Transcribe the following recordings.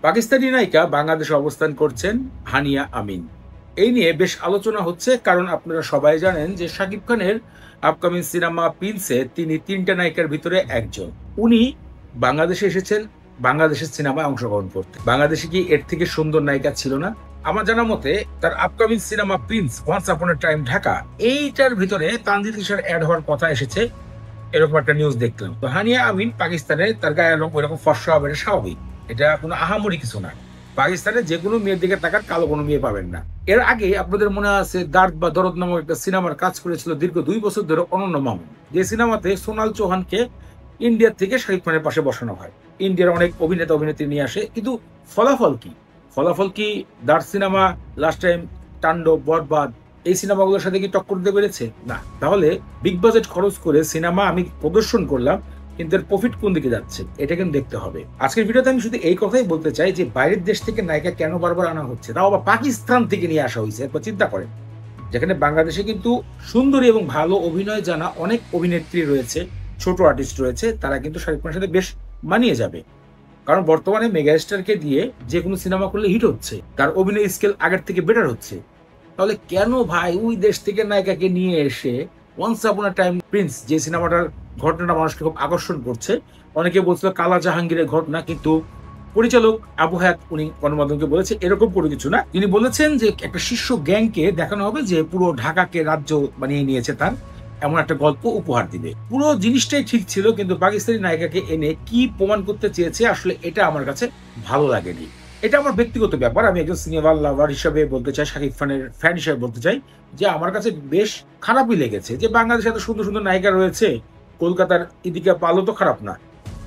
পাকিস্তানি নায়িকা বাংলাদেশে অবস্থান করছেন হানিয়া আমিন। এই নিয়ে বেশ আলোচনা হচ্ছে, কারণ আপনারা সবাই জানেন যে শাকিব খানের আপকামিং সিনেমা প্রিন্সে তিনি তিনটা নায়িকার ভিতরে একজন। উনি বাংলাদেশে এসেছেন বাংলাদেশের সিনেমায় অংশগ্রহণ করতে। বাংলাদেশে কি এর থেকে সুন্দর নায়িকা ছিল না? আমার জানা মতে তার upcoming cinema Prince once upon এ টাইম ঢাকা, এইটার ভিতরে তানজিল তিশার অ্যাড হওয়ার কথা এসেছে, এরকম একটা নিউজ দেখলাম। তো হানিয়া আমিন পাকিস্তানে, তার গায়ের রং ওইরকম ফর্সা হবে, এটা স্বাভাবিক, এটা কোনো আহামরি কিছু না। পাকিস্তানে যে কোনো মেয়ের দিকে তাকার কালো কোনো মেয়ে পাবেন না। এর আগে আপনাদের মনে আছে দার্দ বা দরদ নামক একটা সিনেমার কাজ করেছিল দীর্ঘ 2 বছর ধরে অনন্য মামুন, যে সিনেমাতে সোনাল চৌহানকে ইন্ডিয়া থেকে শাকিব খানের পাশে বসানো হয়। ইন্ডিয়ার অনেক অভিনেতা অভিনেত্রী নিয়ে আসে, কিন্তু ফলাফল কি? ফলাফল কি দার্দ সিনেমা লাস্ট টাইম তাণ্ডব, বরবাদ এই সিনেমাগুলোর সাথে কি টক্কর দিতে পেরেছে? না। তাহলে বিগ বাজেট খরচ করে সিনেমা আমি প্রদর্শন করলাম, কিন্তু এর প্রফিট কোন দিকে যাচ্ছে এটা কিন্তু দেখতে হবে। আজকের ভিডিওতে আমি শুধু এই কথাই বলতে চাই যে বাইরের দেশ থেকে নায়িকা কেন বারবার আনা হচ্ছে, তাও আবার পাকিস্তান থেকে নিয়ে আসা হয়েছে। একবার চিন্তা করেন, যেখানে বাংলাদেশে কিন্তু সুন্দরী এবং ভালো অভিনয় জানা অনেক অভিনেত্রী রয়েছে, ছোট আর্টিস্ট রয়েছে, তারা কিন্তু শাকিব খানের সাথে বেশ মানিয়ে যাবে। কারণ বর্তমানে মেগাস্টারকে দিয়ে যে কোনো সিনেমা করলে হিট হচ্ছে, তার অভিনয় স্কেল আগের থেকে বেটার হচ্ছে। তাহলে কেন ভাই ওই দেশ থেকে নায়িকাকে নিয়ে এসে ওয়ান্স আপন আ টাইম প্রিন্স, যে সিনেমাটার ঘটনাটা মানুষকে খুব আকর্ষণ করছে, অনেকে বলছিল কালা জাহাঙ্গীরের ঘটনা, কিন্তু পরিচালক আবু হায়াত উনি গণমাধ্যমকে বলেছে এরকম কোনো কিছু না। তিনি বলেছেন যে একটা শীর্ষ গ্যাংকে দেখানো হবে যে পুরো ঢাকাকে রাজ্য বানিয়ে নিয়েছে তার, এমন একটা গল্প উপহার দিবে। পুরো জিনিসটাই ঠিক ছিল, কিন্তু পাকিস্তানি নায়িকাকে এনে কি প্রমাণ করতে চেয়েছে আসলে এটা আমার কাছে ভালো লাগেনি। এটা আমার ব্যক্তিগত ব্যাপার, আমি একজন সিনেমা লাভার হিসাবে বলতে চাই, শাকিব খানের ফ্যান হিসাবে বলতে চাই যে আমার কাছে বেশ খারাপই লেগেছে যে বাংলাদেশে এত সুন্দর সুন্দর নায়িকা রয়েছে, কলকাতার ইদিকা পালও তো খারাপ না।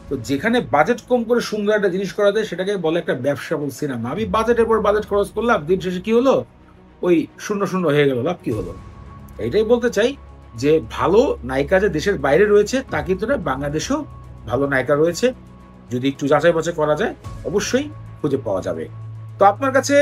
তো যেখানে বাজেট কম করে সুন্দর একটা জিনিস করা যায় সেটাকে বলে একটা ব্যবসা বল সিনেমা। আমি বাজেটের পর বাজেট খরচ করলাম, দিন শেষে কি হলো? ওই শূন্য শূন্য হয়ে গেল, লাভ কি হলো? এইটাই বলতে চাই যে ভালো নায়িকা যে দেশের বাইরে রয়েছে তা কিন্তু না, বাংলাদেশেও ভালো নায়িকা রয়েছে। যদি একটু যাচাই বাছাই করা যায় অবশ্যই খুঁজে পাওয়া যাবে। তো আপনার কাছে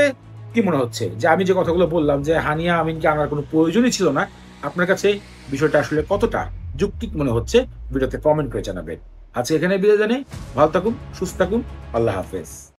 কি মনে হচ্ছে যে আমি যে কথাগুলো বললাম যে হানিয়া আমিনকে আনার কোনো প্রয়োজনই ছিল না, আপনার কাছে বিষয়টা আসলে কতটা যৌক্তিক মনে হচ্ছে ভিডিওতে কমেন্ট করে জানাবেন। আজকে এখানে বিদায় জানাই, ভালো থাকুন, সুস্থ থাকুন, আল্লাহ হাফেজ।